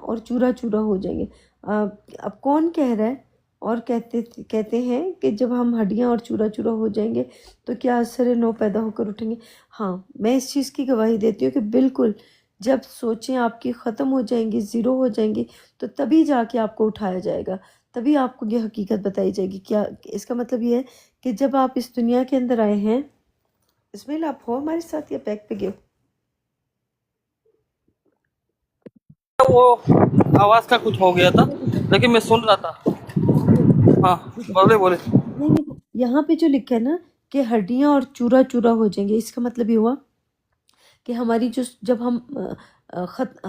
اور چورا چورا ہو جائیں گے۔ اب کون کہہ رہا ہے؟ اور کہتے ہیں کہ جب ہم ہڈیاں اور چورا چورا ہو جائیں گے تو کیا اثر نو پیدا ہو کر اٹھیں گے؟ ہاں، میں اس چیز کی گواہی دیتی ہوں کہ بالکل جب سوچیں آپ کی ختم ہو جائیں گی، زیرو ہو جائیں گی، تو تبھی جا کے آپ کو اٹھایا جائے گا، تبھی آپ کو یہ حقیقت بتائی جائے گی۔ کیا اس کا مطلب یہ ہے کہ جب آپ اس دنیا کے اندر آئے ہیں، اس میں آپ ہو ہمارے ساتھ یا بیک پہ گئے ہو؟ وہ آواز کا کچھ ہو گیا تھا لیکن میں سن رہا تھا۔ ہاں بولے بولے۔ نہیں، یہاں پہ جو لکھا ہے نا کہ ہڈیاں اور چورا چورا ہو جائیں گے، اس کا مطلب یہ ہوا کہ ہماری جب ہم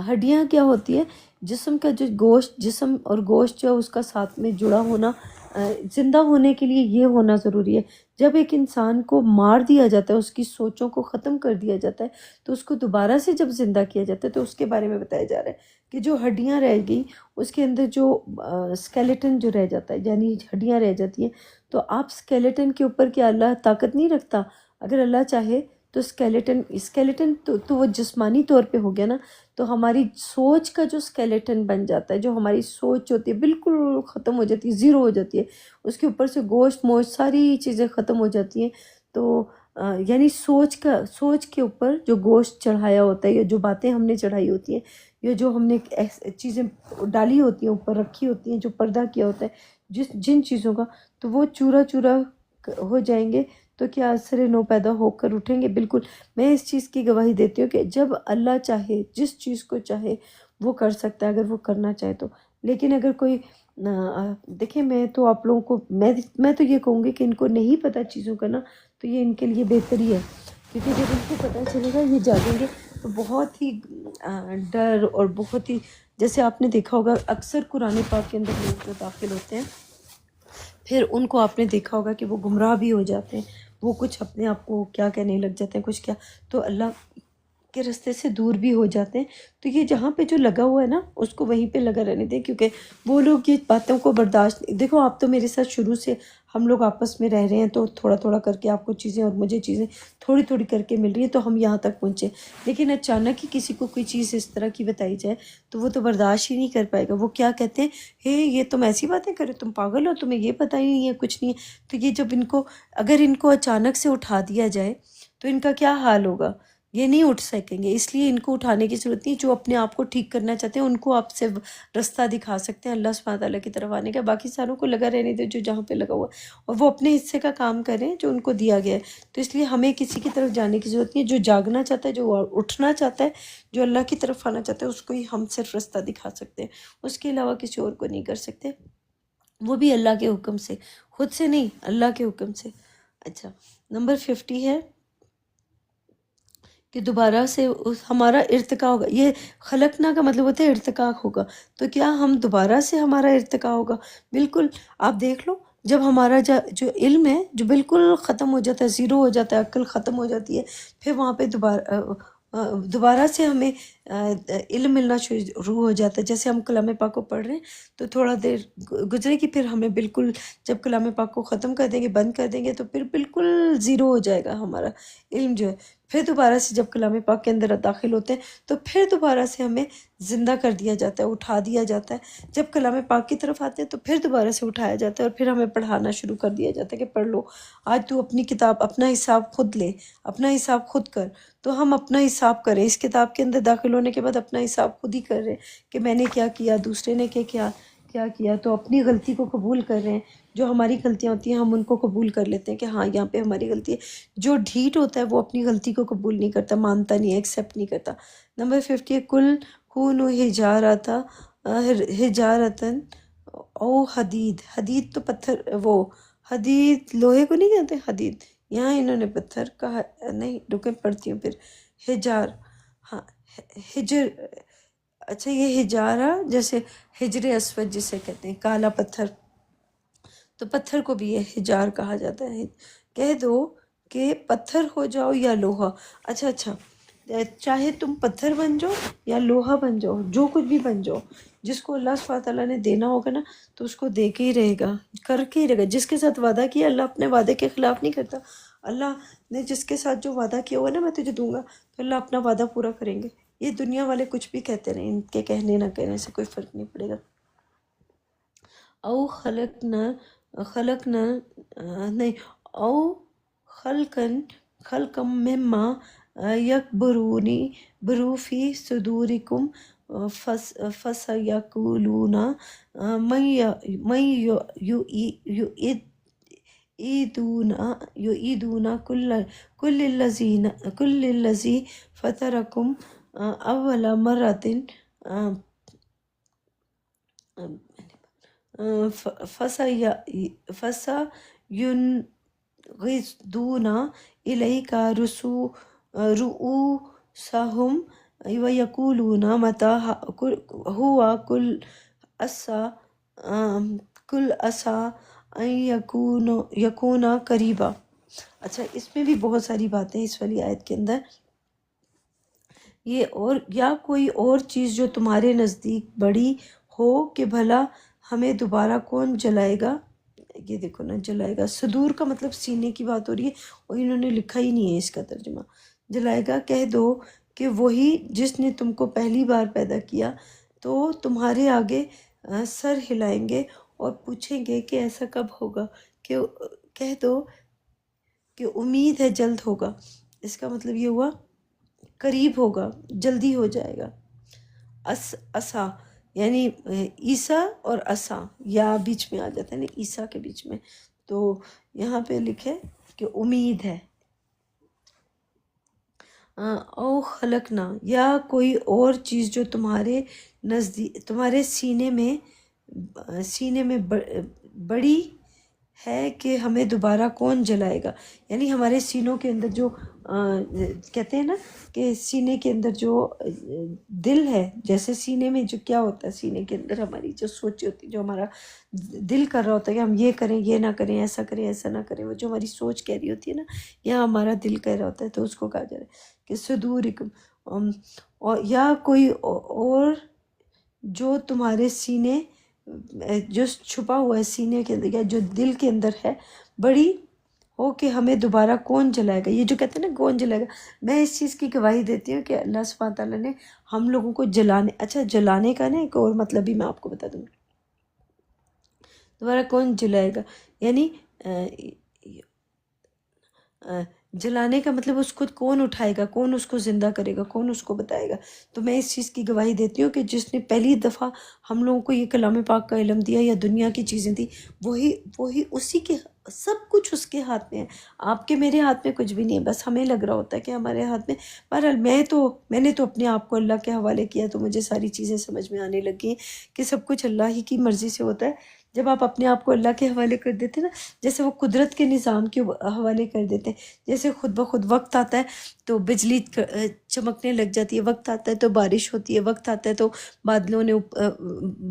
ہڈیاں کیا ہوتی ہے؟ جسم کا جو گوشت، جسم اور گوشت جو اس کا ساتھ میں جڑا ہونا، زندہ ہونے کے لیے یہ ہونا ضروری ہے۔ جب ایک انسان کو مار دیا جاتا ہے، اس کی سوچوں کو ختم کر دیا جاتا ہے، تو اس کو دوبارہ سے جب زندہ کیا جاتا ہے تو اس کے بارے میں بتایا جا رہا ہے کہ جو ہڈیاں رہ گئی، اس کے اندر جو اسکیلیٹن جو رہ جاتا ہے، یعنی ہڈیاں رہ جاتی ہیں، تو آپ اسکیلیٹن کے اوپر کیا اللہ طاقت نہیں رکھتا؟ اگر اللہ چاہے تو اسکیلیٹن تو وہ جسمانی طور پہ ہو گیا نا، تو ہماری سوچ کا جو اسکیلیٹن بن جاتا ہے، جو ہماری سوچ ہوتی ہے بالکل ختم ہو جاتی ہے، زیرو ہو جاتی ہے، اس کے اوپر سے گوشت موشت ساری چیزیں ختم ہو جاتی ہیں، تو یعنی سوچ کے اوپر جو گوشت چڑھایا ہوتا ہے، یا جو باتیں ہم نے چڑھائی ہوتی ہیں، یا جو ہم نے چیزیں ڈالی ہوتی ہیں، اوپر رکھی ہوتی ہیں، جو پردہ کیا ہوتا ہے جن چیزوں کا، تو وہ چورا چورا ہو جائیں گے، تو کیا اثر نو پیدا ہو کر اٹھیں گے؟ بالکل میں اس چیز کی گواہی دیتی ہوں کہ جب اللہ چاہے، جس چیز کو چاہے وہ کر سکتا ہے، اگر وہ کرنا چاہے تو۔ لیکن اگر کوئی دیکھیں، میں تو آپ لوگوں کو میں تو یہ کہوں گی کہ ان کو نہیں پتہ چیزوں کا نا، تو یہ ان کے لیے بہتر ہی ہے، کیونکہ جب ان کو پتہ چلے گا یہ جاگیں گے تو بہت ہی ڈر، اور بہت ہی، جیسے آپ نے دیکھا ہوگا اکثر قرآن پاک کے اندر لوگ جو داخل ہوتے ہیں، پھر ان کو آپ نے دیکھا ہوگا کہ وہ گمراہ بھی ہو جاتے ہیں، وہ کچھ اپنے آپ کو کیا کہنے لگ جاتے ہیں، کچھ کیا، تو اللہ کے راستے سے دور بھی ہو جاتے ہیں۔ تو یہ جہاں پہ جو لگا ہوا ہے نا، اس کو وہیں پہ لگا رہنے دیں، کیونکہ وہ لوگ یہ باتوں کو برداشت، دیکھو آپ تو میرے ساتھ شروع سے ہم لوگ آپس میں رہ رہے ہیں، تو تھوڑا تھوڑا کر کے آپ کو چیزیں اور مجھے چیزیں تھوڑی تھوڑی کر کے مل رہی ہیں، تو ہم یہاں تک پہنچے۔ لیکن اچانک ہی کسی کو کوئی چیز اس طرح کی بتائی جائے تو وہ تو برداشت ہی نہیں کر پائے گا، وہ کیا کہتے ہیں، ہے یہ تم ایسی باتیں کرے، تم پاگل ہو، تمہیں یہ پتہ ہی نہیں ہے، کچھ نہیں ہے۔ تو یہ جب اگر ان کو اچانک سے اٹھا دیا جائے تو ان کا کیا حال ہوگا؟ یہ نہیں اٹھ سکیں گے، اس لیے ان کو اٹھانے کی ضرورت نہیں۔ جو اپنے آپ کو ٹھیک کرنا چاہتے ہیں ان کو آپ سے رستہ دکھا سکتے ہیں اللہ سبحانہ تعالیٰ کی طرف آنے کا، باقی ساروں کو لگا رہنے دو جو جہاں پہ لگا ہوا ہے، اور وہ اپنے حصے کا کام کریں جو ان کو دیا گیا ہے۔ تو اس لیے ہمیں کسی کی طرف جانے کی ضرورت نہیں ہے، جو جاگنا چاہتا ہے، جو اٹھنا چاہتا ہے، جو اللہ کی طرف آنا چاہتا ہے، اس کو ہی ہم صرف رستہ دکھا سکتے ہیں، اس کے علاوہ کسی اور کو نہیں کر سکتے، وہ بھی اللہ کے حکم سے، خود سے نہیں، اللہ کے حکم سے۔ اچھا، نمبر 50 ہے کہ دوبارہ سے ہمارا ارتقاء ہوگا۔ یہ خلقنا کا مطلب ہوتا ہے ارتقاء ہوگا، تو کیا ہم دوبارہ سے ہمارا ارتقاء ہوگا؟ بالکل، آپ دیکھ لو، جب ہمارا جو علم ہے جو بالکل ختم ہو جاتا ہے، زیرو ہو جاتا ہے، عقل ختم ہو جاتی ہے، پھر وہاں پہ دوبارہ سے ہمیں علم ملنا شروع ہو جاتا ہے۔ جیسے ہم کلام پاک کو پڑھ رہے ہیں تو تھوڑا دیر گزرے گی، پھر ہمیں بالکل جب کلام پاک کو ختم کر دیں گے، بند کر دیں گے، تو پھر بالکل زیرو ہو جائے گا ہمارا علم جو ہے۔ پھر دوبارہ سے جب کلام پاک کے اندر داخل ہوتے ہیں تو پھر دوبارہ سے ہمیں زندہ کر دیا جاتا ہے، اٹھا دیا جاتا ہے۔ جب کلام پاک کی طرف آتے ہیں تو پھر دوبارہ سے اٹھایا جاتا ہے، اور پھر ہمیں پڑھانا شروع کر دیا جاتا ہے کہ پڑھ لو، آج تو اپنی کتاب، اپنا حساب خود لے، اپنا حساب خود کر۔ تو ہم اپنا حساب کریں، اس کتاب کے اندر داخل ہونے کے بعد اپنا حساب خود ہی کر رہے ہیں کہ میں نے کیا کیا، دوسرے نے کیا کیا، تو اپنی غلطی کو قبول کر رہے ہیں۔ جو ہماری غلطیاں ہوتی ہیں ہم ان کو قبول کر لیتے ہیں کہ ہاں یہاں پہ ہماری غلطی ہے۔ جو ڈھیٹ ہوتا ہے وہ اپنی غلطی کو قبول نہیں کرتا، مانتا نہیں ہے، ایکسیپٹ نہیں کرتا۔ نمبر 50 ہے کل کونوا حجارتن او حدید۔ حدید تو پتھر، وہ حدید لوہے کو نہیں کہتے حدید، یہاں انہوں نے پتھر کہا نہیں، رکے پڑھتی ہوں پھر۔ حجار، ہاں، ہجر، اچھا یہ ہجارہ جیسے حجر اسود جسے کہتے ہیں، کالا پتھر، تو پتھر کو بھی یہ حجار کہا جاتا ہے۔ کہہ دو کہ پتھر ہو جاؤ یا لوہا۔ اچھا، چاہے تم پتھر بن جاؤ یا لوہا بن جاؤ، جو کچھ بھی بن جاؤ، جس کو اللہ سبحانہ تعالیٰ نے دینا ہوگا نا تو اس کو دے کے ہی رہے گا، کر کے ہی رہے گا۔ جس کے ساتھ وعدہ کیا، اللہ اپنے وعدے کے خلاف نہیں کرتا۔ اللہ نے جس کے ساتھ جو وعدہ کیا ہوا نا میں تجھے دوں گا، تو اللہ اپنا وعدہ پورا کریں گے۔ یہ دنیا والے کچھ بھی کہتے رہیں، ان کے کہنے نہ کہنے سے کوئی فرق نہیں پڑے گا. او خلقنا نہیں، او خلقم مما یکبرونی بروفی صدورکم فسیقولون من یعیدون کل الذی فطرکم اول مرۃ فسینغضون الیک رؤوسہم ویقولون متی ہوا قل عسیٰ ان یکون قریبا. اچھا، اس میں بھی بہت ساری باتیں اس والی آیت کے اندر. یہ اور یا کوئی اور چیز جو تمہارے نزدیک بڑی ہو کہ بھلا ہمیں دوبارہ کون جلائے گا. یہ دیکھو نا، جلائے گا، صدور کا مطلب سینے کی بات ہو رہی ہے، اور انہوں نے لکھا ہی نہیں ہے اس کا ترجمہ. جلائے گا، کہہ دو کہ وہی جس نے تم کو پہلی بار پیدا کیا تو تمہارے آگے سر ہلائیں گے اور پوچھیں گے کہ ایسا کب ہوگا. کہ کہہ دو کہ امید ہے جلد ہوگا. اس کا مطلب یہ ہوا قریب ہوگا، جلدی ہو جائے گا. عصا یعنی عیسیٰ اور عصا یا بیچ میں آ جاتا ہے نا، عیسیٰ کے بیچ میں، تو یہاں پہ لکھے کہ امید ہے. او خلقنا یا کوئی اور چیز جو تمہارے نزدیک تمہارے سینے میں بڑی ہے کہ ہمیں دوبارہ کون جلائے گا. یعنی ہمارے سینوں کے اندر جو کہتے ہیں نا کہ سینے کے اندر جو دل ہے، جیسے سینے میں جو کیا ہوتا ہے، سینے کے اندر ہماری جو سوچ ہوتی ہے، جو ہمارا دل کر رہا ہوتا ہے کہ ہم یہ کریں، یہ نہ کریں، ایسا کریں، ایسا نہ کریں، وہ جو ہماری سوچ کہہ رہی ہوتی ہے نا، یا ہمارا دل کہہ رہا ہوتا ہے، تو اس کو کہا جا رہا ہے کہ صدورکم. اور یا کوئی اور جو تمہارے سینے جو چھپا ہوا ہے سینے کے اندر یا جو دل کے اندر ہے، بڑی ہو کہ ہمیں دوبارہ کون جلائے گا. یہ جو کہتے ہیں نا کون جلائے گا، میں اس چیز کی گواہی دیتی ہوں کہ اللہ سبحانہ تعالیٰ نے ہم لوگوں کو جلانے کا نا ایک اور مطلب بھی میں آپ کو بتا دوں گی. دوبارہ کون جلائے گا یعنی جلانے کا مطلب اس کو کون اٹھائے گا، کون اس کو زندہ کرے گا، کون اس کو بتائے گا. تو میں اس چیز کی گواہی دیتی ہوں کہ جس نے پہلی دفعہ ہم لوگوں کو یہ کلام پاک کا علم دیا یا دنیا کی چیزیں دی، وہی اسی کے سب کچھ اس کے ہاتھ میں ہے. آپ کے میرے ہاتھ میں کچھ بھی نہیں ہے، بس ہمیں لگ رہا ہوتا ہے کہ ہمارے ہاتھ میں. بہرحال میں نے تو اپنے آپ کو اللہ کے حوالے کیا تو مجھے ساری چیزیں سمجھ میں آنے لگی کہ سب کچھ اللہ ہی کی مرضی سے ہوتا ہے. جب آپ اپنے آپ کو اللہ کے حوالے کر دیتے نا، جیسے وہ قدرت کے نظام کے حوالے کر دیتے ہیں، جیسے خود بخود وقت آتا ہے تو بجلی چمکنے لگ جاتی ہے، وقت آتا ہے تو بارش ہوتی ہے، وقت آتا ہے تو بادلوں نے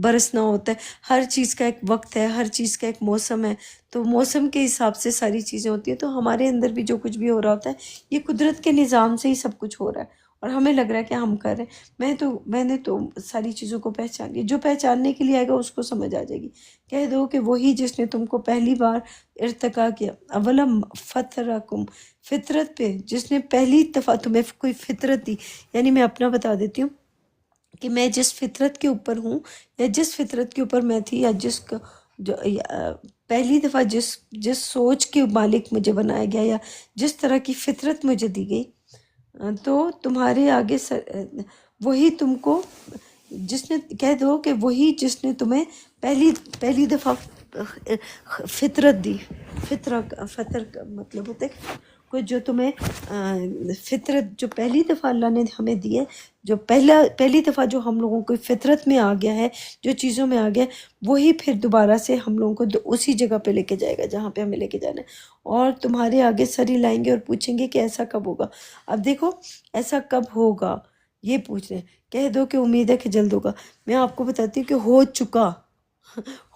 برسنا ہوتا ہے. ہر چیز کا ایک وقت ہے، ہر چیز کا ایک موسم ہے، تو موسم کے حساب سے ساری چیزیں ہوتی ہیں. تو ہمارے اندر بھی جو کچھ بھی ہو رہا ہوتا ہے، یہ قدرت کے نظام سے ہی سب کچھ ہو رہا ہے، اور ہمیں لگ رہا ہے کہ ہم کر رہے ہیں. میں نے تو ساری چیزوں کو پہچان لیا. جو پہچاننے کے لیے آئے گا اس کو سمجھ آ جائے گی. کہہ دو کہ وہی جس نے تم کو پہلی بار ارتقا کیا، اولم فطرکم، فطرت پہ جس نے پہلی دفعہ تمہیں کوئی فطرت دی. یعنی میں اپنا بتا دیتی ہوں کہ میں جس فطرت کے اوپر ہوں یا جس فطرت کے اوپر میں تھی، یا پہلی دفعہ جس سوچ کے مالک مجھے بنایا گیا یا جس طرح کی فطرت مجھے دی گئی، تو تمہارے آگے وہی تم کو جس نے، کہہ دو کہ وہی جس نے تمہیں پہلی دفعہ فطرت دی. فطر کا مطلب ہوتا ہے کوئی جو تمہیں فطرت جو پہلی دفعہ اللہ نے ہمیں دی ہے، جو پہلی دفعہ جو ہم لوگوں کو فطرت میں آ گیا ہے، جو چیزوں میں آ گیا ہے، وہی پھر دوبارہ سے ہم لوگوں کو اسی جگہ پہ لے کے جائے گا جہاں پہ ہمیں لے کے جانا ہے. اور تمہارے آگے سر ہی لائیں گے اور پوچھیں گے کہ ایسا کب ہوگا. اب دیکھو، ایسا کب ہوگا یہ پوچھ رہے ہیں. کہہ دو کہ امید ہے کہ جلد ہوگا. میں آپ کو بتاتی ہوں کہ ہو چکا.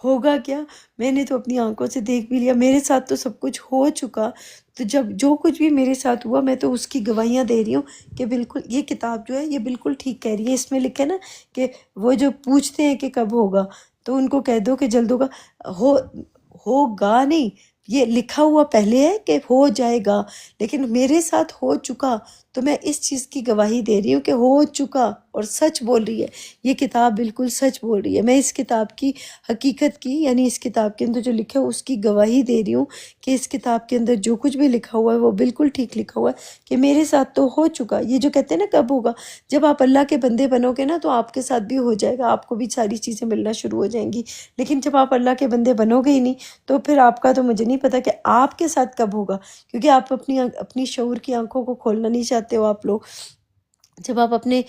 ہوگا کیا؟ میں نے تو اپنی آنکھوں سے دیکھ بھی لیا، میرے ساتھ تو سب کچھ ہو چکا. تو جب جو کچھ بھی میرے ساتھ ہوا، میں تو اس کی گواہیاں دے رہی ہوں کہ بالکل یہ کتاب جو ہے یہ بالکل ٹھیک کہہ رہی ہے. اس میں لکھے نا کہ وہ جو پوچھتے ہیں کہ کب ہوگا، تو ان کو کہہ دو کہ جلد ہوگا. ہوگا نہیں، یہ لکھا ہوا پہلے ہے کہ ہو جائے گا، لیکن میرے ساتھ ہو چکا. تو میں اس چیز کی گواہی دے رہی ہوں کہ ہو چکا اور سچ بول رہی ہے، یہ کتاب بالکل سچ بول رہی ہے۔ میں اس کتاب کی حقیقت کی، یعنی اس کتاب کے اندر جو لکھا ہے اس کی گواہی دے رہی ہوں کہ اس کتاب کے اندر جو کچھ بھی لکھا ہوا ہے وہ بالکل ٹھیک لکھا ہوا ہے، کہ میرے ساتھ تو ہو چکا۔ یہ جو کہتے ہیں نا کب ہوگا، جب آپ اللہ کے بندے بنو گے نا تو آپ کے ساتھ بھی ہو جائے گا، آپ کو بھی ساری چیزیں ملنا شروع ہو جائیں گی۔ لیکن جب آپ اللہ کے بندے بنو گے ہی نہیں تو پھر آپ کا تو مجھے نہیں پتا کہ آپ کے ساتھ کب ہوگا، کیونکہ آپ اپنی شعور کی آنکھوں کو کھولنا نہیں چاہتے ہو آپ لوگ۔ جب آپ اپنی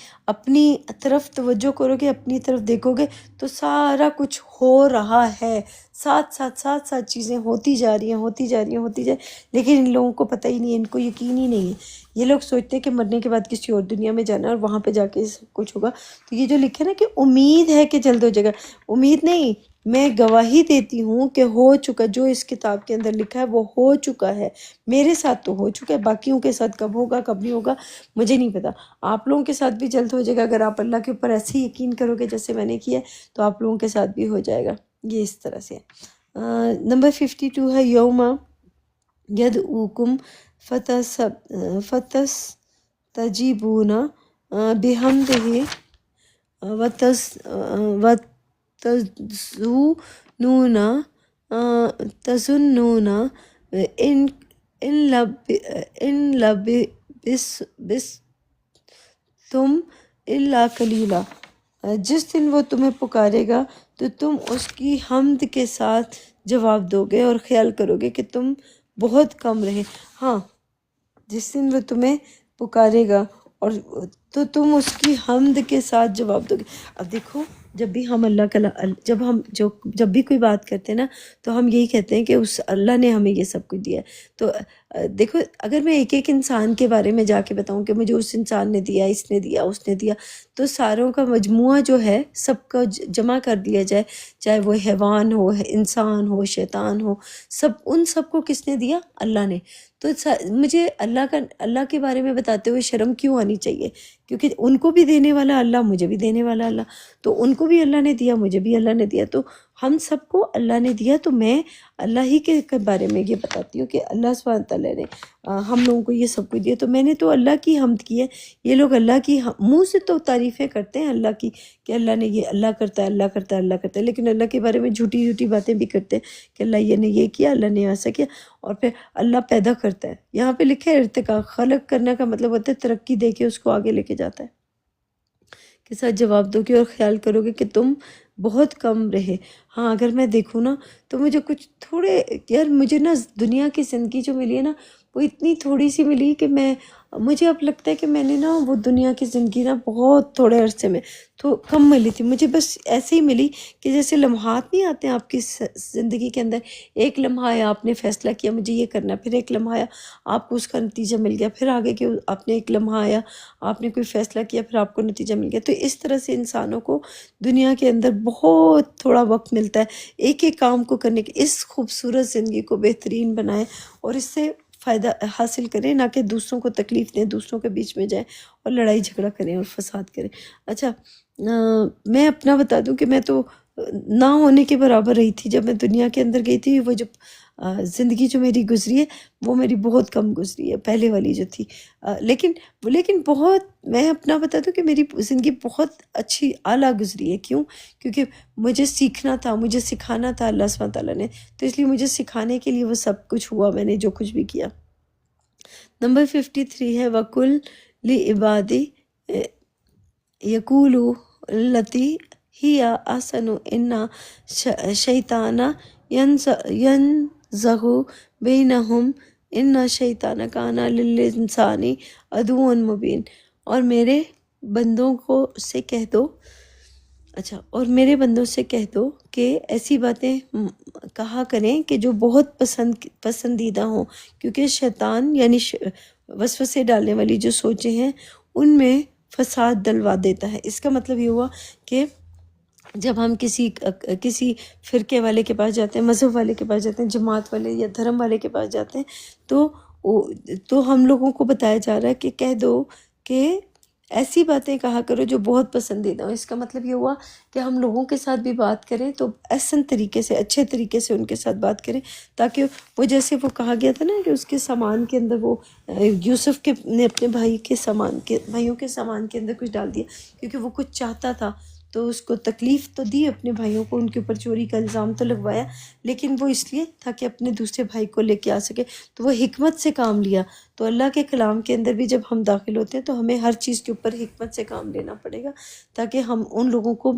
طرف توجہ کرو گے، اپنی طرف دیکھو گے تو سارا کچھ ہو رہا ہے، ساتھ ساتھ چیزیں ہوتی جا رہی ہیں، لیکن ان لوگوں کو پتہ ہی نہیں ہے، ان کو یقین ہی نہیں ہے۔ یہ لوگ سوچتے ہیں کہ مرنے کے بعد کسی اور دنیا میں جانا ہے اور وہاں پہ جا کے سب کچھ ہوگا۔ تو یہ جو لکھے نا کہ امید ہے کہ جلد ہو جائے گا، امید نہیں، میں گواہی دیتی ہوں کہ ہو چکا، جو اس کتاب کے اندر لکھا ہے وہ ہو چکا ہے، میرے ساتھ تو ہو چکا ہے، باقیوں کے ساتھ کب ہوگا کب نہیں ہوگا مجھے نہیں پتا۔ آپ لوگوں کے ساتھ بھی جلد ہو جائے گا، اگر آپ اللہ کے اوپر ایسے ہی یقین کرو گے جیسے میں نے کیا ہے تو آپ لوگوں کے ساتھ بھی ہو جائے گا۔ یہ اس طرح سے ہے۔ نمبر 52 ہے یوم یدعوکم فتستجیبون بحمدہ تظنون ان لبثتم الا قلیلا۔ جس دن وہ تمہیں پکارے گا تو تم اس کی حمد کے ساتھ جواب دو گے اور خیال کرو گے کہ تم بہت کم رہے۔ ہاں، جس دن وہ تمہیں پکارے گا اور تو تم اس کی حمد کے ساتھ جواب دو گے۔ اب دیکھو، جب بھی ہم اللہ کا جب بھی کوئی بات کرتے ہیں نا تو ہم یہی کہتے ہیں کہ اس اللہ نے ہمیں یہ سب کچھ دیا ہے۔ تو دیکھو، اگر میں ایک انسان کے بارے میں جا کے بتاؤں کہ مجھے اس انسان نے دیا، اس نے دیا، اس نے دیا، تو ساروں کا مجموعہ جو ہے سب کا جمع کر دیا جائے، چاہے وہ حیوان ہو، انسان ہو، شیطان ہو، ان سب کو کس نے دیا؟ اللہ نے۔ تو مجھے اللہ کے بارے میں بتاتے ہوئے شرم کیوں آنی چاہیے؟ کیونکہ ان کو بھی دینے والا اللہ، مجھے بھی دینے والا اللہ، تو ان کو بھی اللہ نے دیا، مجھے بھی اللہ نے دیا، تو ہم سب کو اللہ نے دیا۔ تو میں اللہ ہی کے بارے میں یہ بتاتی ہوں کہ اللہ سبحانہ تعالیٰ نے ہم لوگوں کو یہ سب کچھ دیا، تو میں نے تو اللہ کی حمد کی ہے۔ یہ لوگ اللہ کی منہ سے تو تعریفیں کرتے ہیں اللہ کی کہ اللہ نے یہ، اللہ کرتا ہے، اللہ کرتا ہے، اللہ کرتا ہے، لیکن اللہ کے بارے میں جھوٹی باتیں بھی کرتے ہیں کہ اللہ نے یہ کیا، اللہ نے ایسا کیا، اور پھر اللہ پیدا کرتا ہے۔ یہاں پہ لکھا ہے ارتقا، خلق کرنے کا مطلب ہوتا ہے ترقی دے کے اس کو آگے لے کے جاتا ہے، کے ساتھ جواب دو گے اور خیال کرو گے کہ تم بہت کم رہے۔ ہاں، اگر میں دیکھوں نا تو مجھے کچھ تھوڑے، یار مجھے نا دنیا کی زندگی جو ملی ہے نا وہ اتنی تھوڑی سی ملی کہ مجھے اب لگتا ہے کہ میں نے نا وہ دنیا کی زندگی نا بہت تھوڑے عرصے میں تو کم ملی تھی۔ مجھے بس ایسے ہی ملی کہ جیسے لمحات نہیں آتے ہیں آپ کی زندگی کے اندر، ایک لمحہ آیا آپ نے فیصلہ کیا مجھے یہ کرنا ہے، پھر ایک لمحہ آیا آپ کو اس کا نتیجہ مل گیا، پھر آگے کہ آپ نے ایک لمحہ آیا آپ نے کوئی فیصلہ کیا پھر آپ کو نتیجہ مل گیا۔ تو اس طرح سے انسانوں کو دنیا کے اندر بہت تھوڑا وقت ملتا ہے ایک ایک کام کو کرنے کے۔ اس خوبصورت زندگی کو بہترین بنائیں اور اس سے فائدہ حاصل کریں، نہ کہ دوسروں کو تکلیف دیں، دوسروں کے بیچ میں جائیں اور لڑائی جھگڑا کریں اور فساد کریں۔ اچھا، میں اپنا بتا دوں کہ میں تو نہ ہونے کے برابر رہی تھی جب میں دنیا کے اندر گئی تھی۔ وہ جب زندگی جو میری گزری ہے وہ میری بہت کم گزری ہے، پہلے والی جو تھی، لیکن بہت، میں اپنا بتا دوں کہ میری زندگی بہت اچھی اعلیٰ گزری ہے۔ کیوں؟ کیونکہ مجھے سیکھنا تھا، مجھے سکھانا تھا اللہ سبحانہ تعالیٰ نے، تو اس لیے مجھے سکھانے کے لیے وہ سب کچھ ہوا، میں نے جو کچھ بھی کیا۔ نمبر 53 ہے وَقُلْ لِعِبَادِي يَقُولُوا الَّتِي هِيَ أَحْسَنُ إِنَّ الشَّيْطَانَ يَنزَغُ بَيْنَهُمْ إِنَّ الشَّيْطَانَ كَانَ لِلْإِنسَانِ عَدُوًّا مُبِينًا۔ اور میرے بندوں سے کہہ دو، اور میرے بندوں سے کہہ دو کہ ایسی باتیں کہا کریں کہ جو بہت پسندیدہ ہوں، کیونکہ شیطان یعنی وسوسے ڈالنے والی جو سوچیں ہیں ان میں فساد ڈلوا دیتا ہے۔ اس کا مطلب یہ ہوا کہ جب ہم کسی فرقے والے کے پاس جاتے ہیں، مذہب والے کے پاس جاتے ہیں، جماعت والے یا دھرم والے کے پاس جاتے ہیں تو ہم لوگوں کو بتایا جا رہا ہے کہ کہہ دو کہ ایسی باتیں کہا کرو جو بہت پسندیدہ ہوں. اس کا مطلب یہ ہوا کہ ہم لوگوں کے ساتھ بھی بات کریں تو احسن طریقے سے، اچھے طریقے سے ان کے ساتھ بات کریں، تاکہ وہ جیسے وہ کہا گیا تھا نا کہ اس کے سامان کے اندر وہ یوسف کے نے اپنے بھائیوں کے سامان کے اندر کچھ ڈال دیا، کیونکہ وہ کچھ چاہتا تھا تو اس کو تکلیف تو دی اپنے بھائیوں کو، ان کے اوپر چوری کا الزام تو لگوایا، لیکن وہ اس لیے تھا کہ اپنے دوسرے بھائی کو لے کے آ سکے، تو وہ حکمت سے کام لیا. تو اللہ کے کلام کے اندر بھی جب ہم داخل ہوتے ہیں تو ہمیں ہر چیز کے اوپر حکمت سے کام لینا پڑے گا، تاکہ ہم ان لوگوں کو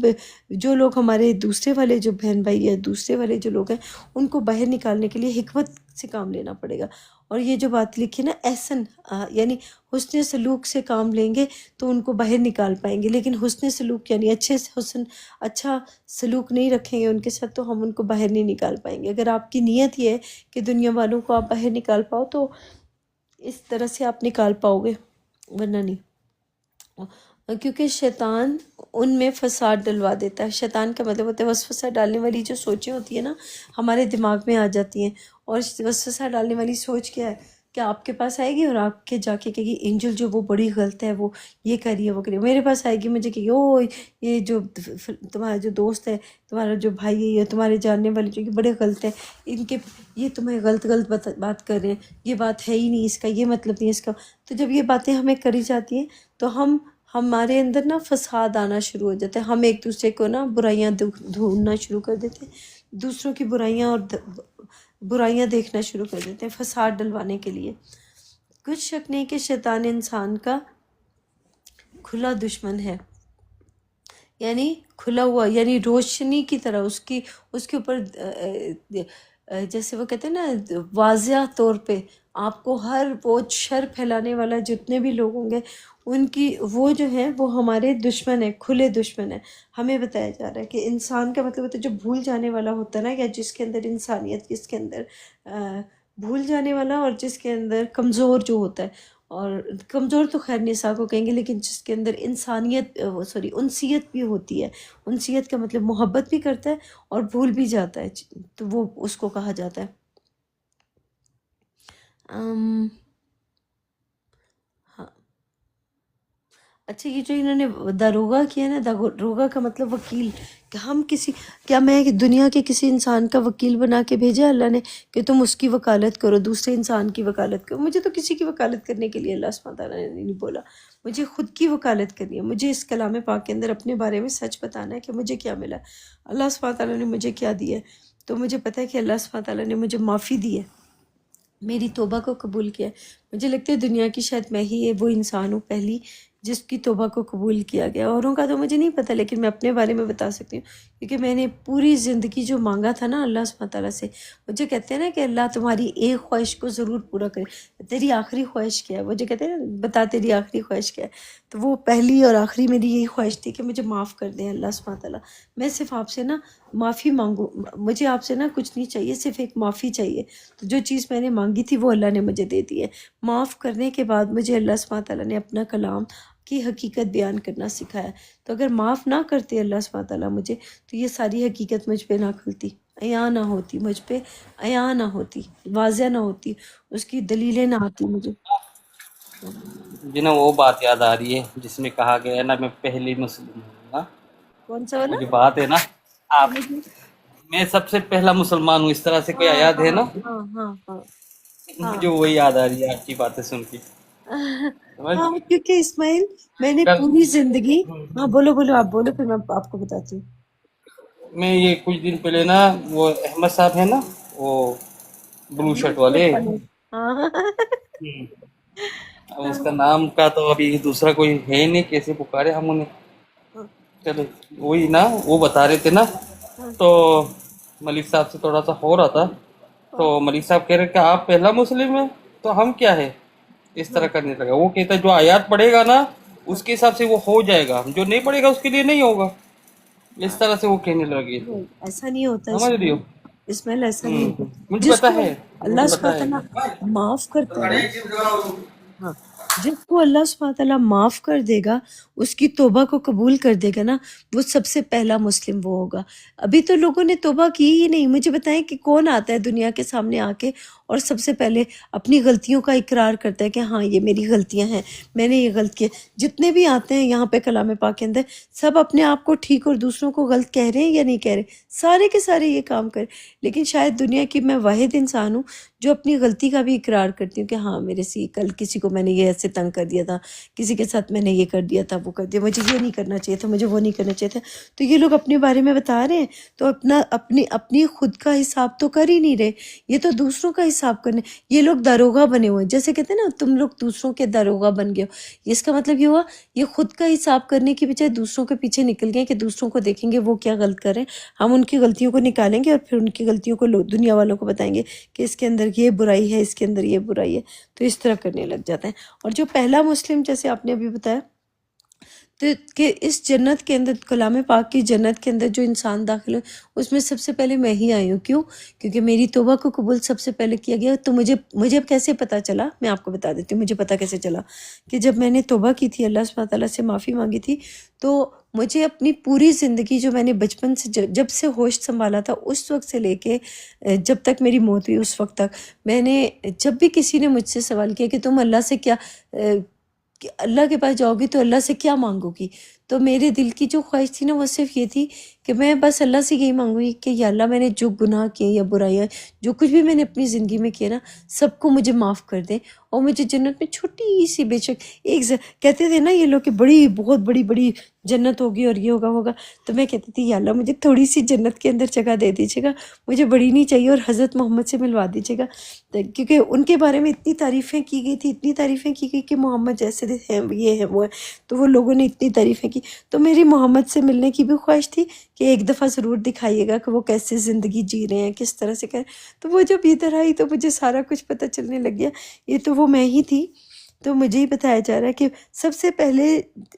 جو لوگ ہمارے دوسرے والے جو بہن بھائی یا دوسرے والے جو لوگ ہیں ان کو باہر نکالنے کے لیے حکمت سے کام لینا پڑے گا. اور یہ جو بات لکھی نا احسن، یعنی حسن سلوک سے کام لیں گے تو ان کو باہر نکال پائیں گے، لیکن حسن سلوک یعنی اچھا سلوک نہیں رکھیں گے ان کے ساتھ تو ہم ان کو باہر نہیں نکال پائیں گے. اگر آپ کی نیت یہ ہے کہ دنیا والوں کو آپ باہر نکال پاؤ تو اس طرح سے آپ نکال پاؤ گے، ورنہ نہیں. کیونکہ شیطان ان میں فساد ڈلوا دیتا ہے. شیطان کا مطلب ہوتا ہے وسوسہ ڈالنے والی جو سوچیں ہوتی ہیں نا ہمارے دماغ میں آ جاتی ہیں. اور وسوسہ ڈالنے والی سوچ کیا ہے کہ آپ کے پاس آئے گی اور آپ کے جا کے کہے گی اینجل جو وہ بڑی غلط ہے، وہ یہ کر رہی ہے وہ کر رہی ہے. میرے پاس آئے گی مجھے کہ او یہ جو تمہارا جو دوست ہے، تمہارا جو بھائی ہے یا تمہارے جاننے والے جو بڑے غلط ہیں، ان کے یہ تمہیں غلط بات کر رہے ہیں، یہ بات ہے ہی نہیں، اس کا یہ مطلب نہیں اس کا. تو جب یہ باتیں ہمیں کری جاتی ہیں تو ہمارے اندر نا فساد آنا شروع ہو جاتا ہے. ہم ایک دوسرے کو نا برائیاں ڈھونڈنا شروع کر دیتے ہیں، دوسروں کی برائیاں اور برائیاں دیکھنا شروع کر دیتے ہیں فساد ڈلوانے کے لیے. کچھ شک نہیں کہ شیطان انسان کا کھلا دشمن ہے، یعنی کھلا ہوا، یعنی روشنی کی طرح اس کے اوپر جیسے وہ کہتے ہیں نا واضح طور پہ آپ کو ہر وہ شر پھیلانے والا جتنے بھی لوگ ہوں گے ان کی وہ جو ہیں وہ ہمارے دشمن ہیں، کھلے دشمن ہیں. ہمیں بتایا جا رہا ہے کہ انسان کا مطلب ہوتا ہے جو بھول جانے والا ہوتا ہے نا، یا جس کے اندر انسانیت، جس کے اندر بھول جانے والا اور جس کے اندر کمزور جو ہوتا ہے، اور کمزور تو خیر نساء کو کہیں گے، لیکن جس کے اندر انسیت بھی ہوتی ہے. انسیت کا مطلب محبت بھی کرتا ہے اور بھول بھی جاتا ہے، تو وہ اس کو کہا جاتا ہے. ہاں اچھا، یہ جو انہوں نے داروغہ کیا نا، داروغہ کا مطلب وکیل، کہ کیا میں دنیا کے کسی انسان کا وکیل بنا کے بھیجا اللہ نے کہ تم اس کی وکالت کرو، دوسرے انسان کی وکالت کرو؟ مجھے تو کسی کی وکالت کرنے کے لیے اللہ سبحانہ تعالیٰ نے نہیں بولا، مجھے خود کی وکالت کرنی ہے. مجھے اس کلام پاک کے اندر اپنے بارے میں سچ بتانا ہے کہ مجھے کیا ملا، اللہ سبحانہ تعالیٰ نے مجھے کیا دیا ہے. تو مجھے پتہ ہے کہ اللہ سبحانہ تعالیٰ نے مجھے معافی دی ہے، میری توبہ کو قبول کیا ہے. مجھے لگتا ہے دنیا کی شاید میں ہی وہ انسان ہوں پہلی جس کی توبہ کو قبول کیا گیا. اوروں کا تو مجھے نہیں پتہ، لیکن میں اپنے بارے میں بتا سکتی ہوں کیونکہ میں نے پوری زندگی جو مانگا تھا نا اللہ سبحانہ تعالیٰ سے. مجھے کہتے ہیں نا کہ اللہ تمہاری ایک خواہش کو ضرور پورا کرے، تیری آخری خواہش کیا ہے؟ مجھے کہتے ہیں نا بتا تیری آخری خواہش کیا ہے، تو وہ پہلی اور آخری میری یہی خواہش تھی کہ مجھے معاف کر دیں اللہ سبحانہ تعالیٰ. میں صرف آپ سے نا معافی مانگوں، مجھے آپ سے نا کچھ نہیں چاہیے، صرف ایک معافی چاہیے. تو جو چیز میں نے مانگی تھی وہ اللہ نے مجھے دے دی ہے. معاف کرنے کے بعد مجھے اللہ سبحانہ تعالیٰ نے اپنا کلام کی حقیقت بیان کرنا سکھایا. تو اگر معاف نہ کرتے اللہ سبحانہ تعالیٰ مجھے تو یہ ساری حقیقت مجھ پہ نہ کھلتی، عیاں نہ ہوتی، مجھ پہ عیاں نہ ہوتی، واضح نہ ہوتی، اس کی دلیلیں نہ آتی مجھے. جی نا وہ بات یاد آ رہی ہے جس میں کہا گیا ہے نا میں پہلی مسلم ہوں نا، کون سا والا؟ وہ جو بات ہے نا آپ میں سب سے پہلا مسلمان ہوں، اس طرح سے کوئی ہاں آیات ہے نا، ہاں ہاں ہاں ہاں مجھے وہی یاد آ رہی ہے آپ کی باتیں سن کے. سمجھ ہاں کیونکہ اسماعیل میں نے کل پوری زندگی، ہاں بولو آپ بولو پھر میں آپ کو بتاتی ہوں. میں یہ کچھ دن پہلے نا وہ احمد صاحب ہے نا وہ بلو شرٹ والے، ہاں اب اس کا نام کا تو ابھی دوسرا کوئی ہے ہی نہیں، کیسے پکارے ہم انہیں. چلو وہی نا وہ بتا رہے تھے نا، تو ملک صاحب سے تھوڑا سا ہو رہا تھا، تو ملک صاحب کہہ رہے کہ آپ پہلا مسلم ہیں تو ہم کیا ہے، اس طرح کرنے لگا. وہ کہتا ہے جو آیات پڑھے گا نا اس کے حساب سے وہ ہو جائے گا، جو نہیں پڑھے گا اس کے لیے نہیں ہوگا. اس طرح سے وہ کہنے لگے. ایسا نہیں ہوتا سمجھ رہی ہو؟ اسماعیل، ایسا نہیں ہوتا. مجھے جس پتا کو ہے، اللہ مجھے پتا سبحانہ ہے. تعالیٰ معاف کرتا ہے نا، ہاں جس کو اللہ سبحانہ تعالیٰ معاف کر دے گا، اس کی توبہ کو قبول کر دے گا نا، وہ سب سے پہلا مسلم وہ ہوگا۔ ابھی تو لوگوں نے توبہ کی ہی نہیں۔ مجھے بتائیں کہ کون آتا ہے دنیا کے سامنے آ کے اور سب سے پہلے اپنی غلطیوں کا اقرار کرتا ہے کہ ہاں یہ میری غلطیاں ہیں، میں نے یہ غلط کیا۔ جتنے بھی آتے ہیں یہاں پہ کلام پاک کے اندر، سب اپنے آپ کو ٹھیک اور دوسروں کو غلط کہہ رہے ہیں یا نہیں کہہ رہے؟ سارے کے سارے یہ کام کریں، لیکن شاید دنیا کی میں واحد انسان ہوں جو اپنی غلطی کا بھی اقرار کرتی ہوں کہ ہاں میرے سے کل کسی کو میں نے یہ ایسے تنگ کر دیا تھا، کسی کے ساتھ میں نے یہ کر دیا تھا، وہ کر دیا، مجھے یہ نہیں کرنا چاہیے تھا، مجھے وہ نہیں کرنا چاہیے تھا۔ تو یہ لوگ اپنے بارے میں بتا رہے ہیں تو اپنی خود کا حساب تو کر ہی نہیں رہے، یہ تو دوسروں کا حساب کرنے۔ یہ لوگ داروغہ بنے ہوئے ہیں، جیسے کہتے ہیں نا تم لوگ دوسروں کے داروغہ بن گئے ہو۔ اس کا مطلب یہ ہوا یہ خود کا حساب کرنے کی بجائے دوسروں کے پیچھے نکل گئے کہ دوسروں کو دیکھیں گے وہ کیا غلط کر رہے ہیں، ہم ان کی غلطیوں کو نکالیں گے اور پھر ان کی غلطیوں کو دنیا والوں کو بتائیں گے کہ اس کے اندر یہ برائی ہے، اس کے اندر یہ برائی ہے، تو اس طرح کرنے لگ جاتے ہیں۔ اور جو پہلا مسلم جیسے آپ نے ابھی بتایا تو کہ اس جنت کے اندر، کلام پاک کی جنت کے اندر جو انسان داخل ہو اس میں سب سے پہلے میں ہی آئی ہوں۔ کیوں؟ کیونکہ میری توبہ کو قبول سب سے پہلے کیا گیا۔ تو مجھے کیسے پتہ چلا، میں آپ کو بتا دیتی ہوں مجھے پتہ کیسے چلا کہ جب میں نے توبہ کی تھی، اللہ سبحانہ تعالیٰ سے معافی مانگی تھی، تو مجھے اپنی پوری زندگی جو میں نے بچپن سے جب سے ہوش سنبھالا تھا اس وقت سے لے کے جب تک میری موت ہوئی اس وقت تک، میں نے جب بھی کسی نے مجھ سے سوال کیا کہ تم اللہ سے کیا کہ اللہ کے پاس جاؤ گی تو اللہ سے کیا مانگو گی، تو میرے دل کی جو خواہش تھی نا وہ صرف یہ تھی کہ میں بس اللہ سے یہی مانگوں گی کہ یا اللہ میں نے جو گناہ کیے یا برائیاں جو کچھ بھی میں نے اپنی زندگی میں کیا نا، سب کو مجھے معاف کر دیں اور مجھے جنت میں چھوٹی سی بے شک کہتے تھے نا یہ لوگ کہ بہت بڑی جنت ہوگی اور یہ ہوگا، تو میں کہتی تھی یا اللہ مجھے تھوڑی سی جنت کے اندر جگہ دے دیجیے گا، مجھے بڑی نہیں چاہیے، اور حضرت محمد سے ملوا دیجیے گا، کیونکہ ان کے بارے میں اتنی تعریفیں کی گئی تھی، اتنی تعریفیں کی گئی کہ محمد جیسے ہیں، یہ ہے وہ ہے، تو وہ لوگوں نے اتنی تعریفیں کی، تو میری محمد سے ملنے کی بھی خواہش تھی کہ ایک دفعہ ضرور دکھائیے گا کہ وہ کیسے زندگی جی رہے ہیں، کس طرح سے تو وہ جب ادھر آئی تو مجھے سارا کچھ پتہ چلنے لگ گیا، یہ تو وہ میں ہی تھی۔ تو مجھے ہی بتایا جا رہا ہے کہ سب سے پہلے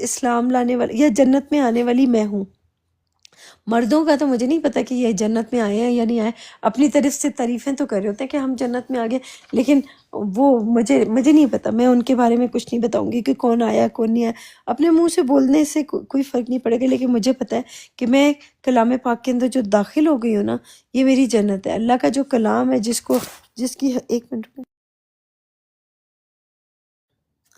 اسلام لانے والی یا جنت میں آنے والی میں ہوں۔ مردوں کا تو مجھے نہیں پتا کہ یہ جنت میں آئے ہیں یا نہیں آئے، اپنی طرف سے تعریفیں تو کر رہے ہوتے ہیں کہ ہم جنت میں آگے، لیکن وہ مجھے نہیں پتا، میں ان کے بارے میں کچھ نہیں بتاؤں گی کہ کون آیا کون نہیں آیا، اپنے منہ سے بولنے سے کوئی فرق نہیں پڑے گا، لیکن مجھے پتا ہے کہ میں کلام پاک کے اندر جو داخل ہو گئی ہوں نا، یہ میری جنت ہے۔ اللہ کا جو کلام ہے جس کی ایک منٹ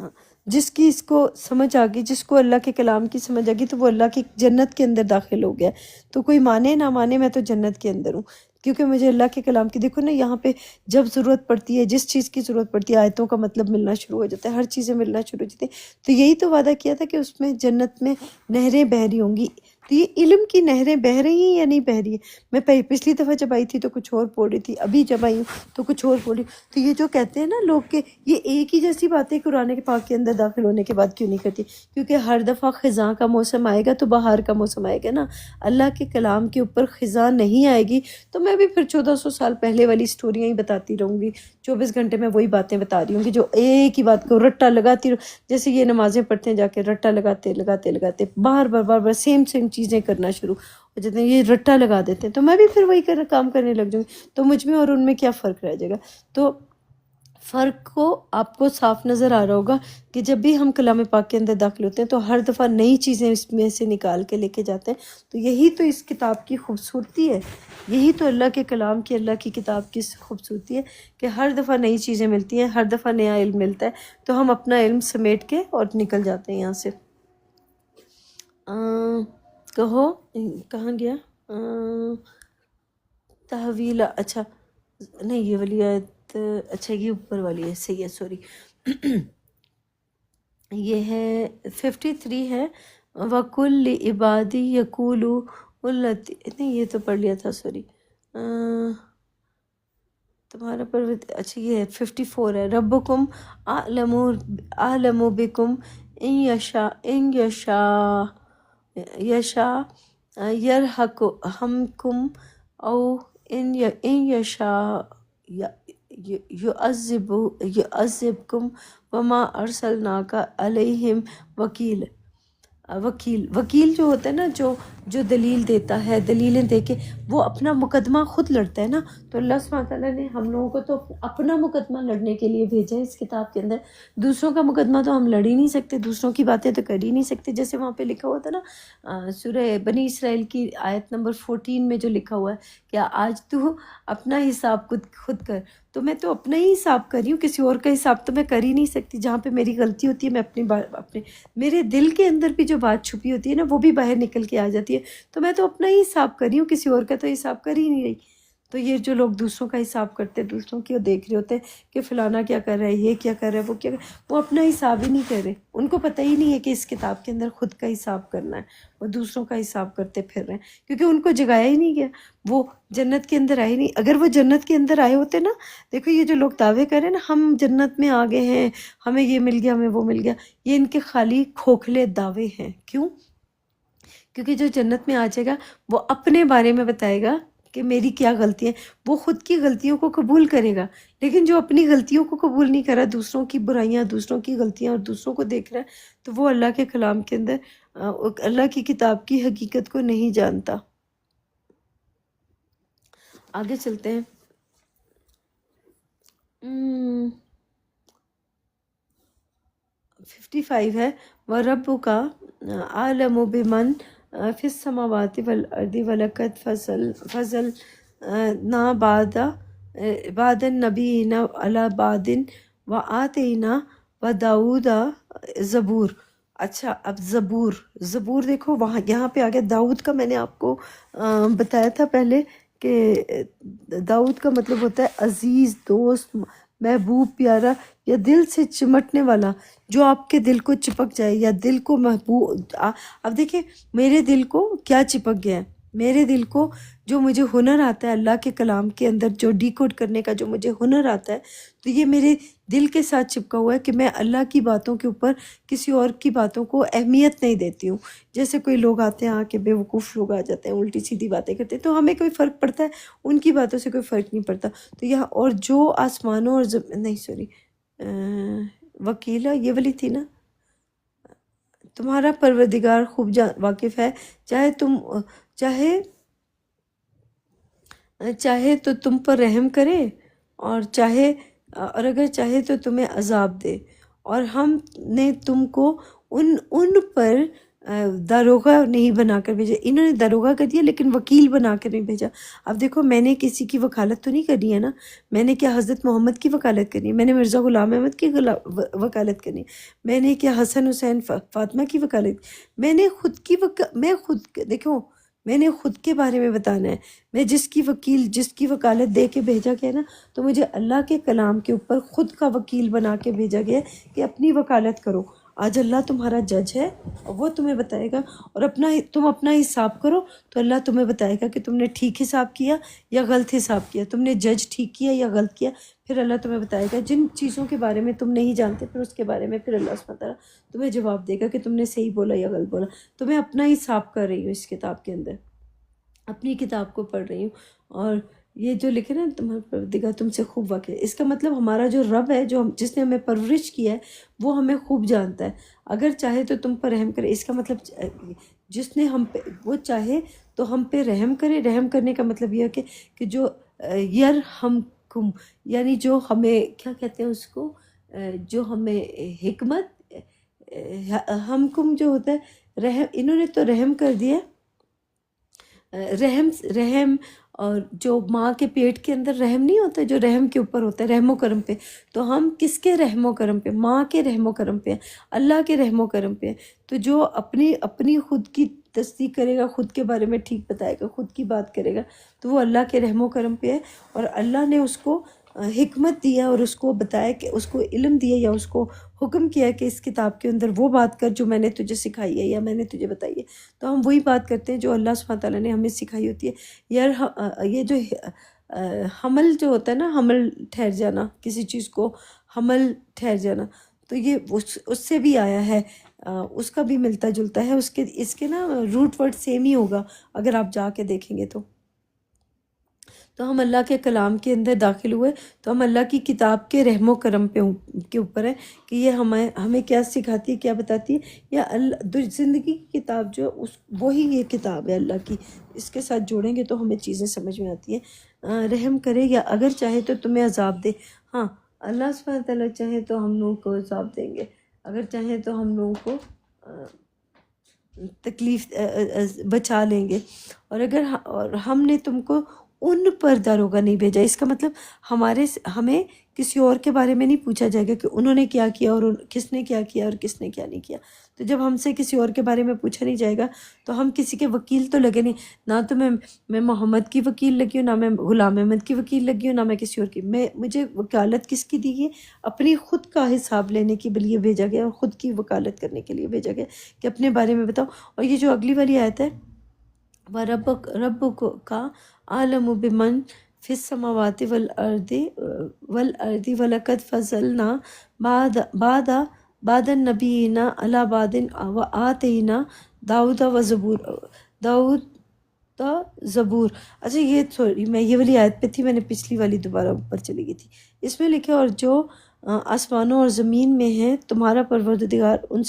ہاں، جس کی اس کو سمجھ آ گئی، جس کو اللہ کے کلام کی سمجھ آ گئی، تو وہ اللہ کی جنت کے اندر داخل ہو گیا۔ تو کوئی مانے نہ مانے، میں تو جنت کے اندر ہوں، کیونکہ مجھے اللہ کے کلام کی، دیکھو نا یہاں پہ جب ضرورت پڑتی ہے، جس چیز کی ضرورت پڑتی ہے، آیتوں کا مطلب ملنا شروع ہو جاتا ہے، ہر چیزیں ملنا شروع ہو جاتی ہیں۔ تو یہی تو وعدہ کیا تھا کہ اس میں جنت میں نہریں بہہ رہی ہوں گی۔ تو یہ علم کی نہریں بہہ رہی ہیں یا نہیں بہہ رہی ہیں؟ میں پچھلی دفعہ جب آئی تھی تو کچھ اور پڑھ رہی تھی، ابھی جب آئی ہوں تو کچھ اور پڑھ رہی ہوں۔ تو یہ جو کہتے ہیں نا لوگ کہ یہ ایک ہی جیسی باتیں قرآن کے پاک کے اندر داخل ہونے کے بعد کیوں نہیں کرتی؟ کیونکہ ہر دفعہ خزاں کا موسم آئے گا تو بہار کا موسم آئے گا نا، اللہ کے کلام کے اوپر خزاں نہیں آئے گی تو میں بھی پھر 1400 سال پہلے والی سٹوریاں ہی بتاتی رہوں گی، 24 گھنٹے میں وہی باتیں بتا رہی ہوں گی جو ایک ہی بات کو رٹا لگاتی رہوں، جیسے یہ نمازیں پڑھتے ہیں جا کے رٹا لگاتے بار بار سیم چیزیں کرنا شروع ہو جاتے ہیں، یہ رٹا لگا دیتے ہیں، تو میں بھی پھر وہی کام کرنے لگ جاؤں گی، تو مجھ میں اور ان میں کیا فرق رہ جائے گا؟ تو فرق کو آپ کو صاف نظر آ رہا ہوگا کہ جب بھی ہم کلام پاک کے اندر داخل ہوتے ہیں تو ہر دفعہ نئی چیزیں اس میں سے نکال کے لے کے جاتے ہیں۔ تو یہی تو اس کتاب کی خوبصورتی ہے، یہی تو اللہ کے کلام کی، اللہ کی کتاب کی خوبصورتی ہے کہ ہر دفعہ نئی چیزیں ملتی ہیں، ہر دفعہ نیا علم ملتا ہے، تو ہم اپنا علم سمیٹ کے اور نکل جاتے ہیں یہاں سے۔ کہو کہاں گیا؟ تحویل، اچھا نہیں یہ والی آیت، اچھا یہ اوپر والی ہے، صحیح ہے، سوری، یہ ہے 53 ہے، وَقُلْ لِعِبَادِي يَقُولُوا الَّتِي، نہیں یہ تو پڑھ لیا تھا، سوری، تمہارا پر، اچھا یہ ہے 54 ہے، ربکم اعلم بکم ان یشاء یرحمکم او ان یشاء یعذبکم وما ارسلناک علیہم وکیل۔ وکیل، وکیل جو ہوتا ہے نا، جو دلیل دیتا ہے، دلیلیں دے کے وہ اپنا مقدمہ خود لڑتا ہے نا، تو اللہ سبحانہ تعالیٰ نے ہم لوگوں کو تو اپنا مقدمہ لڑنے کے لیے بھیجا ہے اس کتاب کے اندر. دوسروں کا مقدمہ تو ہم لڑ ہی نہیں سکتے، دوسروں کی باتیں تو کر ہی نہیں سکتے. جیسے وہاں پہ لکھا ہوا تھا نا سورہ بنی اسرائیل کی آیت نمبر 14 میں جو لکھا ہوا ہے کہ آج تو اپنا حساب خود کر. تو میں تو اپنا ہی حساب کر رہی ہوں، کسی اور کا حساب تو میں کر ہی نہیں سکتی. جہاں پہ میری غلطی ہوتی ہے میں اپنے میرے دل کے اندر بھی جو بات چھپی ہوتی ہے نا وہ بھی باہر نکل کے آ جاتی ہے. تو میں تو اپنا ہی حساب کر رہی ہوں، کسی اور کا تو حساب کر ہی نہیں رہی. تو یہ جو لوگ دوسروں کا حساب کرتے ہیں، دوسروں کی وہ دیکھ رہے ہوتے ہیں کہ فلانا کیا کر رہا ہے، یہ کیا کر رہا ہے، وہ کیا کر رہا ہے، وہ اپنا حساب ہی نہیں کر رہے. ان کو پتہ ہی نہیں ہے کہ اس کتاب کے اندر خود کا حساب کرنا ہے. وہ دوسروں کا حساب کرتے پھر رہے ہیں کیونکہ ان کو جگایا ہی نہیں گیا. وہ جنت کے اندر آئے نہیں. اگر وہ جنت کے اندر آئے ہوتے نا، دیکھو یہ جو لوگ دعوے کریں نا ہم جنت میں آ گئے ہیں، ہمیں یہ مل گیا، ہمیں وہ مل گیا، یہ ان کے خالی کھوکھلے دعوے ہیں. کیوں؟ کیونکہ جو جنت میں آ جائے گا وہ اپنے بارے میں بتائے گا کہ میری کیا غلطی ہے. وہ خود کی غلطیوں کو قبول کرے گا، لیکن جو اپنی غلطیوں کو قبول نہیں کرا، دوسروں کی برائیاں، دوسروں کی غلطیاں اور دوسروں کو دیکھ رہا ہے، تو وہ اللہ کے کلام کے اندر اللہ کی کتاب کی حقیقت کو نہیں جانتا. آگے چلتے ہیں. 55 ہے وَرَبُّكَ أَعْلَمُ بِمَنْ فِي السَّمَاوَاتِ وَالْأَرْضِ وَلَقَدْ فَضَّلْنَا بَعْضَ النَّبِيِّينَ عَلَى بَعْضٍ وَآتَيْنَا وَدَاوُدَ زبور. اچھا اب زبور دیکھو وہاں یہاں پہ آگے داؤد کا میں نے آپ کو بتایا تھا پہلے کہ داؤد کا مطلب ہوتا ہے عزیز، دوست، محبوب، پیارا یا دل سے چمٹنے والا، جو آپ کے دل کو چپک جائے یا دل کو محبوب. اب دیکھیں میرے دل کو کیا چپک گیا ہے، میرے دل کو جو مجھے ہنر آتا ہے اللہ کے کلام کے اندر جو ڈی کوڈ کرنے کا جو مجھے ہنر آتا ہے، تو یہ میرے دل کے ساتھ چپکا ہوا ہے کہ میں اللہ کی باتوں کے اوپر کسی اور کی باتوں کو اہمیت نہیں دیتی ہوں. جیسے کوئی لوگ آتے ہیں، آ کے بے وقوف لوگ آ جاتے ہیں، الٹی سیدھی باتیں کرتے ہیں، تو ہمیں کوئی فرق پڑتا ہے؟ ان کی باتوں سے کوئی فرق نہیں پڑتا. تو یہاں اور جو آسمانوں اور نہیں سوری وکیلا یہ والی تھی نا، تمہارا پروردگار خوب واقف ہے، چاہے تو تم پر رحم کرے اور اگر چاہے تو تمہیں عذاب دے. اور ہم نے تم کو ان پر داروغہ نہیں بنا کر بھیجا. انہوں نے داروغہ کر دیا لیکن وکیل بنا کر نہیں بھیجا. اب دیکھو میں نے کسی کی وکالت تو نہیں کرنی ہے نا. میں نے کیا حضرت محمد کی وکالت کرنی ہے؟ میں نے مرزا غلام احمد کی وکالت کرنی ہے؟ میں نے کیا حسن حسین فاطمہ کی وکالت؟ میں نے دیکھو میں نے خود کے بارے میں بتانا ہے. میں جس کی وکالت دے کے بھیجا گیا ہے نا، تو مجھے اللہ کے کلام کے اوپر خود کا وکیل بنا کے بھیجا گیا ہے کہ اپنی وکالت کرو. آج اللہ تمہارا جج ہے اور وہ تمہیں بتائے گا، اور تم اپنا حساب کرو تو اللہ تمہیں بتائے گا کہ تم نے ٹھیک حساب کیا یا غلط حساب کیا، تم نے جج ٹھیک کیا یا غلط کیا. پھر اللہ تمہیں بتائے گا جن چیزوں کے بارے میں تم نہیں جانتے، پھر اس کے بارے میں پھر اللہ سبحانہ تعالیٰ تمہیں جواب دے گا کہ تم نے صحیح بولا یا غلط بولا. تو میں اپنا حساب کر رہی ہوں اس کتاب کے اندر، اپنی کتاب کو پڑھ رہی ہوں. اور یہ جو لکھے نا تمہارا پروردگار تم سے خوب واقف ہے، اس کا مطلب ہمارا جو رب ہے، جس نے ہمیں پرورش کیا ہے، وہ ہمیں خوب جانتا ہے. اگر چاہے تو تم پر رحم کرے، اس کا مطلب جس نے ہم پہ وہ چاہے تو ہم پہ رحم کرے. رحم کرنے کا مطلب یہ ہے کہ جو یرحمکم، یعنی جو ہمیں کیا کہتے ہیں اس کو، جو ہمیں حکمت، ہمکم جو ہوتا ہے رحم، انہوں نے تو رحم کر دیا. رحم اور جو ماں کے پیٹ کے اندر رحم نہیں ہوتا، جو رحم کے اوپر ہوتا ہے، رحم و کرم پہ. تو ہم کس کے رحم و کرم پہ؟ ماں کے رحم و کرم پہ، اللہ کے رحم و کرم پہ. تو جو اپنی خود کی تصدیق کرے گا، خود کے بارے میں ٹھیک بتائے گا، خود کی بات کرے گا، تو وہ اللہ کے رحم و کرم پہ ہے. اور اللہ نے اس کو حکمت دیا اور اس کو بتایا کہ اس کو علم دیا یا اس کو حکم کیا کہ اس کتاب کے اندر وہ بات کر جو میں نے تجھے سکھائی ہے یا میں نے تجھے بتائی ہے. تو ہم وہی بات کرتے ہیں جو اللہ سبحانہ تعالیٰ نے ہمیں سکھائی ہوتی ہے. یہ جو حمل جو ہوتا ہے نا، حمل ٹھہر جانا، کسی چیز کو حمل ٹھہر جانا، تو یہ اس سے بھی آیا ہے، اس کا بھی ملتا جلتا ہے. اس کے نا روٹ ورڈ سیم ہی ہوگا اگر آپ جا کے دیکھیں گے تو تو ہم اللہ کے کلام کے اندر داخل ہوئے تو ہم اللہ کی کتاب کے رحم و کرم کے اوپر ہے کہ یہ ہمیں کیا سکھاتی ہے، کیا بتاتی ہے. یا زندگی کی کتاب جو ہے وہی یہ کتاب ہے اللہ کی. اس کے ساتھ جوڑیں گے تو ہمیں چیزیں سمجھ میں آتی ہیں. رحم کرے یا اگر چاہے تو تمہیں عذاب دے. ہاں اللہ سبحانہ تعالیٰ چاہے تو ہم لوگوں کو عذاب دیں گے، اگر چاہیں تو ہم لوگوں کو تکلیف بچا لیں گے. اور اگر ہم نے تم کو ان پر داروغہ نہیں بھیجا، اس کا مطلب ہمیں کسی اور کے بارے میں نہیں پوچھا جائے گا کہ انہوں نے کیا کیا اور کس نے کیا کیا اور کس نے کیا نہیں کیا. تو جب ہم سے کسی اور کے بارے میں پوچھا نہیں جائے گا تو ہم کسی کے وکیل تو لگے نہیں. نہ تو میں محمد کی وکیل لگی ہوں، نہ میں غلام احمد کی وکیل لگی ہوں، نہ میں کسی اور کی. مجھے وکالت کس کی دی گئی؟ اپنی خود کا حساب لینے کے لیے بھیجا گیا اور خود کی وکالت کرنے کے لیے بھیجا گیا کہ اپنے بارے میں بتاؤ. اور یہ جو اگلی والی آیت ہے، وَرَبُّكَ أَعْلَمُ بِمَنْ فِي السَّمَاوَاتِ وَالْأَرْضِ وَلَقَدْ فَضَّلْنَا بَعْضَ النَّبِيِّينَ عَلَى بَعْضٍ وَآتَيْنَا داؤد زبور. اچھا یہ سوری میں یہ والی آیت پہ تھی، میں نے پچھلی والی دوبارہ اوپر چلی گئی تھی. اس میں لکھے اور جو آسمانوں اور زمین میں ہیں تمہارا پروردگار ان سے